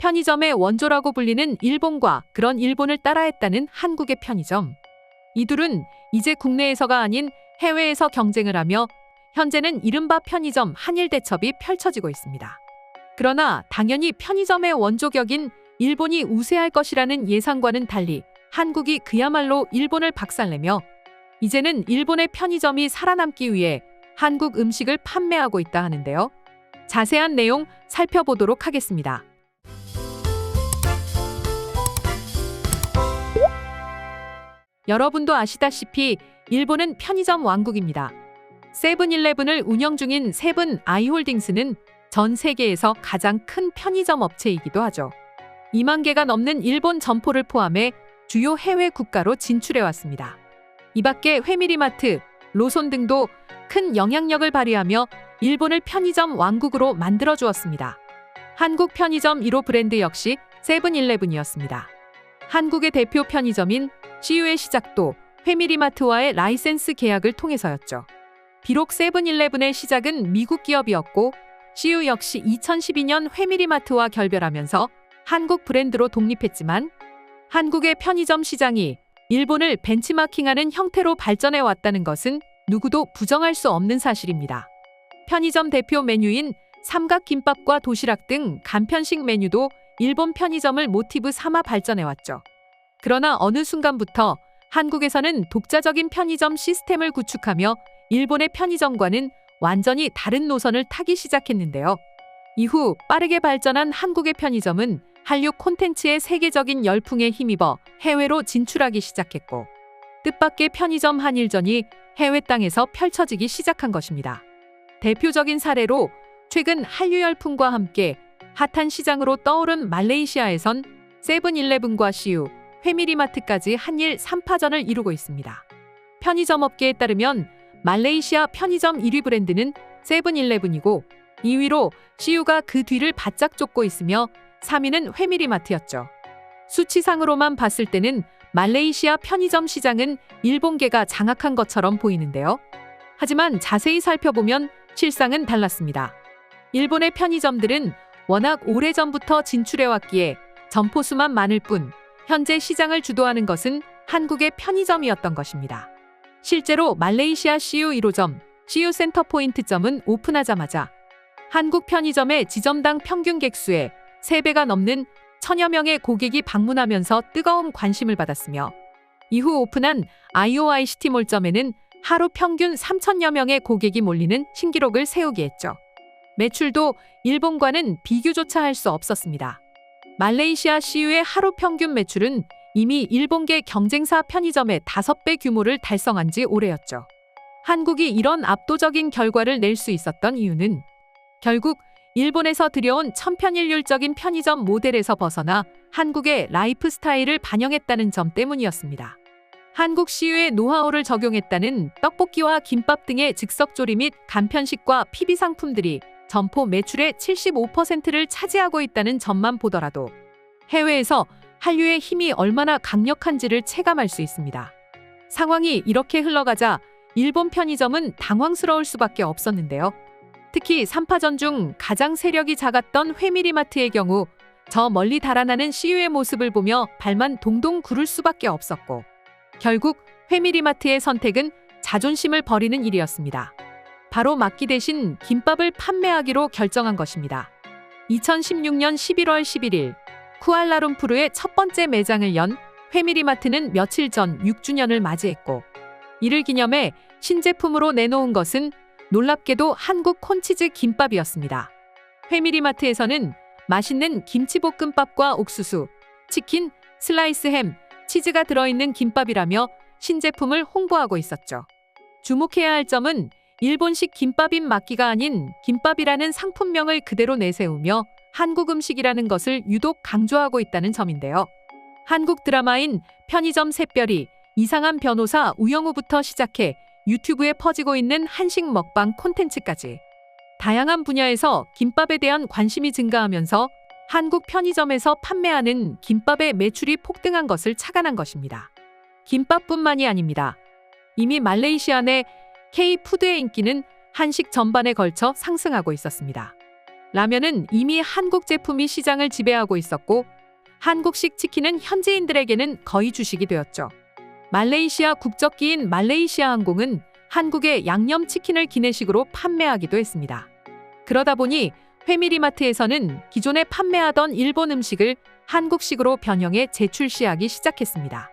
편의점의 원조라고 불리는 일본과 그런 일본을 따라했다는 한국의 편의점. 이 둘은 이제 국내에서가 아닌 해외에서 경쟁을 하며 현재는 이른바 편의점 한일 대첩이 펼쳐지고 있습니다. 그러나 당연히 편의점의 원조격인 일본이 우세할 것이라는 예상과는 달리 한국이 그야말로 일본을 박살내며 이제는 일본의 편의점이 살아남기 위해 한국 음식을 판매하고 있다 하는데요. 자세한 내용 살펴보도록 하겠습니다. 여러분도 아시다시피 일본은 편의점 왕국입니다. 세븐일레븐을 운영 중인 세븐 아이홀딩스는 전 세계에서 가장 큰 편의점 업체이기도 하죠. 2만 개가 넘는 일본 점포를 포함해 주요 해외 국가로 진출해왔습니다. 이 밖에 회미리마트, 로손 등도 큰 영향력을 발휘하며 일본을 편의점 왕국으로 만들어주었습니다. 한국 편의점 1호 브랜드 역시 세븐일레븐이었습니다. 한국의 대표 편의점인 CU의 시작도 회미리마트와의 라이센스 계약을 통해서였죠. 비록 세븐일레븐의 시작은 미국 기업이었고 CU 역시 2012년 회미리마트와 결별하면서 한국 브랜드로 독립했지만 한국의 편의점 시장이 일본을 벤치마킹하는 형태로 발전해 왔다는 것은 누구도 부정할 수 없는 사실입니다. 편의점 대표 메뉴인 삼각김밥과 도시락 등 간편식 메뉴도 일본 편의점을 모티브 삼아 발전해 왔죠. 그러나 어느 순간부터 한국에서는 독자적인 편의점 시스템을 구축하며 일본의 편의점과는 완전히 다른 노선을 타기 시작했는데요. 이후 빠르게 발전한 한국의 편의점은 한류 콘텐츠의 세계적인 열풍에 힘입어 해외로 진출하기 시작했고 뜻밖의 편의점 한일전이 해외 땅에서 펼쳐지기 시작한 것입니다. 대표적인 사례로 최근 한류 열풍과 함께 핫한 시장으로 떠오른 말레이시아에선 세븐일레븐과 CU, 회미리마트까지 한일 3파전을 이루고 있습니다. 편의점 업계에 따르면 말레이시아 편의점 1위 브랜드는 세븐일레븐이고 2위로 CU가 그 뒤를 바짝 쫓고 있으며 3위는 회미리마트였죠. 수치상으로만 봤을 때는 말레이시아 편의점 시장은 일본계가 장악한 것처럼 보이는데요. 하지만 자세히 살펴보면 실상은 달랐습니다. 일본의 편의점들은 워낙 오래전부터 진출해왔기에 점포 수만 많을 뿐 현재 시장을 주도하는 것은 한국의 편의점이었던 것입니다. 실제로 말레이시아 CU 1호점, CU 센터포인트점은 오픈하자마자 한국 편의점의 지점당 평균 객수의 3배가 넘는 1000여 명의 고객이 방문하면서 뜨거운 관심을 받았으며 이후 오픈한 IOI 시티몰점에는 하루 평균 3000여 명의 고객이 몰리는 신기록을 세우게 했죠. 매출도 일본과는 비교조차 할 수 없었습니다. 말레이시아 CU의 하루 평균 매출은 이미 일본계 경쟁사 편의점의 5배 규모를 달성한 지 오래였죠. 한국이 이런 압도적인 결과를 낼 수 있었던 이유는 결국 일본에서 들여온 천편일률적인 편의점 모델에서 벗어나 한국의 라이프 스타일을 반영했다는 점 때문이었습니다. 한국 CU의 노하우를 적용했다는 떡볶이와 김밥 등의 즉석조리 및 간편식과 PB 상품들이 점포 매출의 75%를 차지하고 있다는 점만 보더라도 해외에서 한류의 힘이 얼마나 강력한지를 체감할 수 있습니다. 상황이 이렇게 흘러가자 일본 편의점은 당황스러울 수밖에 없었는데요. 특히 3파전 중 가장 세력이 작았던 회미리마트의 경우 저 멀리 달아나는 CU의 모습을 보며 발만 동동 구를 수밖에 없었고 결국 회미리마트의 선택은 자존심을 버리는 일이었습니다. 바로 막기 대신 김밥을 판매하기로 결정한 것입니다. 2016년 11월 11일 쿠알라룸푸르의 첫 번째 매장을 연 회미리마트는 며칠 전 6주년을 맞이했고 이를 기념해 신제품으로 내놓은 것은 놀랍게도 한국 콘치즈 김밥이었습니다. 회미리마트에서는 맛있는 김치볶음밥과 옥수수, 치킨, 슬라이스 햄, 치즈가 들어있는 김밥이라며 신제품을 홍보하고 있었죠. 주목해야 할 점은 일본식 김밥인 막기가 아닌 김밥이라는 상품명을 그대로 내세우며 한국 음식이라는 것을 유독 강조하고 있다는 점인데요. 한국 드라마인 편의점 샛별이 이상한 변호사 우영우부터 시작해 유튜브에 퍼지고 있는 한식 먹방 콘텐츠까지 다양한 분야에서 김밥에 대한 관심이 증가하면서 한국 편의점에서 판매하는 김밥의 매출이 폭등한 것을 착안한 것입니다. 김밥뿐만이 아닙니다. 이미 말레이시아 내 K-푸드의 인기는 한식 전반에 걸쳐 상승하고 있었습니다. 라면은 이미 한국 제품이 시장을 지배하고 있었고 한국식 치킨은 현지인들에게는 거의 주식이 되었죠. 말레이시아 국적기인 말레이시아 항공은 한국의 양념치킨을 기내식으로 판매하기도 했습니다. 그러다 보니 회미리마트에서는 기존에 판매하던 일본 음식을 한국식으로 변형해 재출시하기 시작했습니다.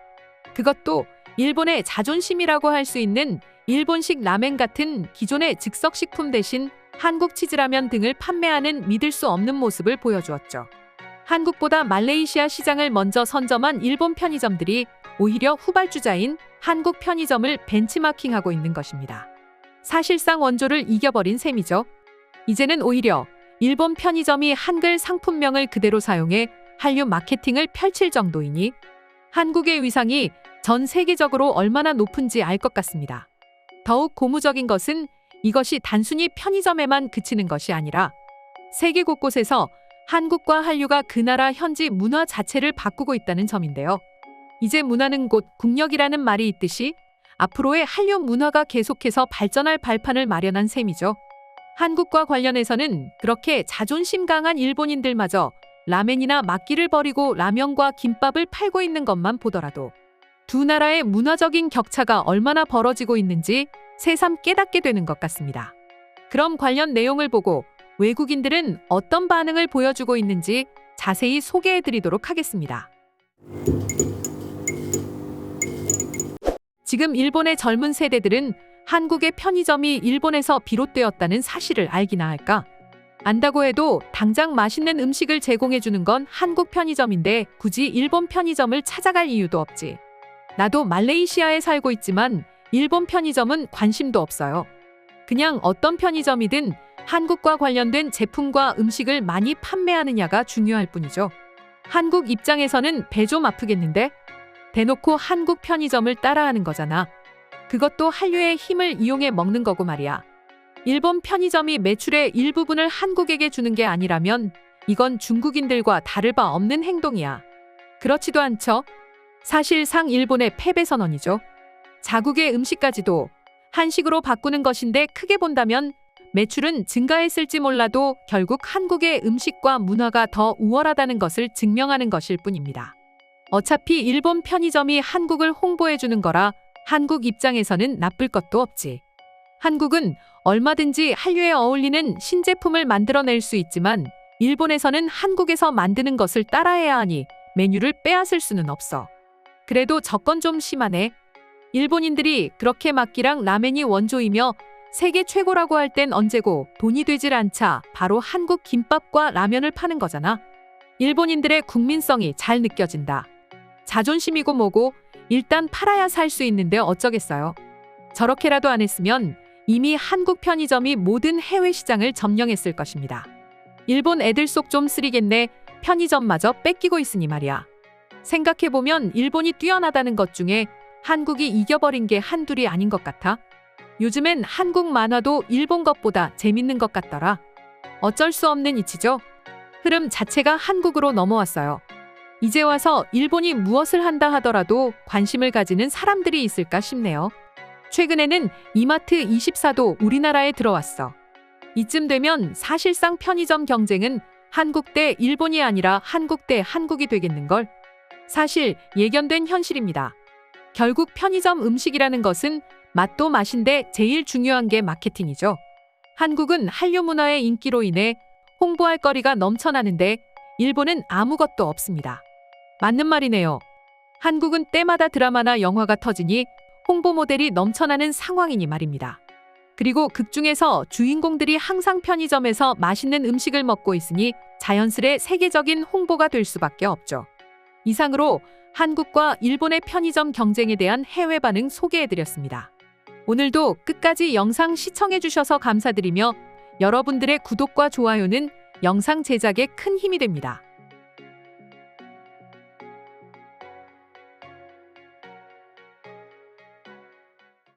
그것도 일본의 자존심이라고 할 수 있는 일본식 라멘 같은 기존의 즉석식품 대신 한국 치즈라면 등을 판매하는 믿을 수 없는 모습을 보여주었죠. 한국보다 말레이시아 시장을 먼저 선점한 일본 편의점들이 오히려 후발주자인 한국 편의점을 벤치마킹하고 있는 것입니다. 사실상 원조를 이겨버린 셈이죠. 이제는 오히려 일본 편의점이 한글 상품명을 그대로 사용해 한류 마케팅을 펼칠 정도이니 한국의 위상이 전 세계적으로 얼마나 높은지 알 것 같습니다. 더욱 고무적인 것은 이것이 단순히 편의점에만 그치는 것이 아니라 세계 곳곳에서 한국과 한류가 그 나라 현지 문화 자체를 바꾸고 있다는 점인데요. 이제 문화는 곧 국력이라는 말이 있듯이 앞으로의 한류 문화가 계속해서 발전할 발판을 마련한 셈이죠. 한국과 관련해서는 그렇게 자존심 강한 일본인들마저 라멘이나 막기를 벌이고 라면과 김밥을 팔고 있는 것만 보더라도 두 나라의 문화적인 격차가 얼마나 벌어지고 있는지 새삼 깨닫게 되는 것 같습니다. 그럼 관련 내용을 보고 외국인들은 어떤 반응을 보여주고 있는지 자세히 소개해드리도록 하겠습니다. 지금 일본의 젊은 세대들은 한국의 편의점이 일본에서 비롯되었다는 사실을 알기나 할까? 안다고 해도 당장 맛있는 음식을 제공해주는 건 한국 편의점인데 굳이 일본 편의점을 찾아갈 이유도 없지. 나도 말레이시아에 살고 있지만 일본 편의점은 관심도 없어요. 그냥 어떤 편의점이든 한국과 관련된 제품과 음식을 많이 판매하느냐가 중요할 뿐이죠. 한국 입장에서는 배 좀 아프겠는데? 대놓고 한국 편의점을 따라하는 거잖아. 그것도 한류의 힘을 이용해 먹는 거고 말이야. 일본 편의점이 매출의 일부분을 한국에게 주는 게 아니라면 이건 중국인들과 다를 바 없는 행동이야. 그렇지도 않죠? 사실상 일본의 패배 선언이죠. 자국의 음식까지도 한식으로 바꾸는 것인데 크게 본다면 매출은 증가했을지 몰라도 결국 한국의 음식과 문화가 더 우월하다는 것을 증명하는 것일 뿐입니다. 어차피 일본 편의점이 한국을 홍보해주는 거라 한국 입장에서는 나쁠 것도 없지. 한국은 얼마든지 한류에 어울리는 신제품을 만들어낼 수 있지만 일본에서는 한국에서 만드는 것을 따라해야 하니 메뉴를 빼앗을 수는 없어. 그래도 접건 좀 심하네. 일본인들이 그렇게 막기랑 라멘이 원조이며 세계 최고라고 할 땐 언제고 돈이 되질 않자 바로 한국 김밥과 라면을 파는 거잖아. 일본인들의 국민성이 잘 느껴진다. 자존심이고 뭐고 일단 팔아야 살 수 있는데 어쩌겠어요. 저렇게라도 안 했으면 이미 한국 편의점이 모든 해외 시장을 점령했을 것입니다. 일본 애들 속 좀 쓰리겠네. 편의점마저 뺏기고 있으니 말이야. 생각해보면 일본이 뛰어나다는 것 중에 한국이 이겨버린 게 한둘이 아닌 것 같아. 요즘엔 한국 만화도 일본 것보다 재밌는 것 같더라. 어쩔 수 없는 이치죠. 흐름 자체가 한국으로 넘어왔어요. 이제 와서 일본이 무엇을 한다 하더라도 관심을 가지는 사람들이 있을까 싶네요. 최근에는 이마트24도 우리나라에 들어왔어. 이쯤 되면 사실상 편의점 경쟁은 한국 대 일본이 아니라 한국 대 한국이 되겠는걸. 사실 예견된 현실입니다. 결국 편의점 음식이라는 것은 맛도 맛인데 제일 중요한 게 마케팅이죠. 한국은 한류 문화의 인기로 인해 홍보할 거리가 넘쳐나는데 일본은 아무것도 없습니다. 맞는 말이네요. 한국은 때마다 드라마나 영화가 터지니 홍보 모델이 넘쳐나는 상황이니 말입니다. 그리고 극중에서 주인공들이 항상 편의점에서 맛있는 음식을 먹고 있으니 자연스레 세계적인 홍보가 될 수밖에 없죠. 이상으로 한국과 일본의 편의점 경쟁에 대한 해외 반응 소개해드렸습니다. 오늘도 끝까지 영상 시청해주셔서 감사드리며 여러분들의 구독과 좋아요는 영상 제작에 큰 힘이 됩니다.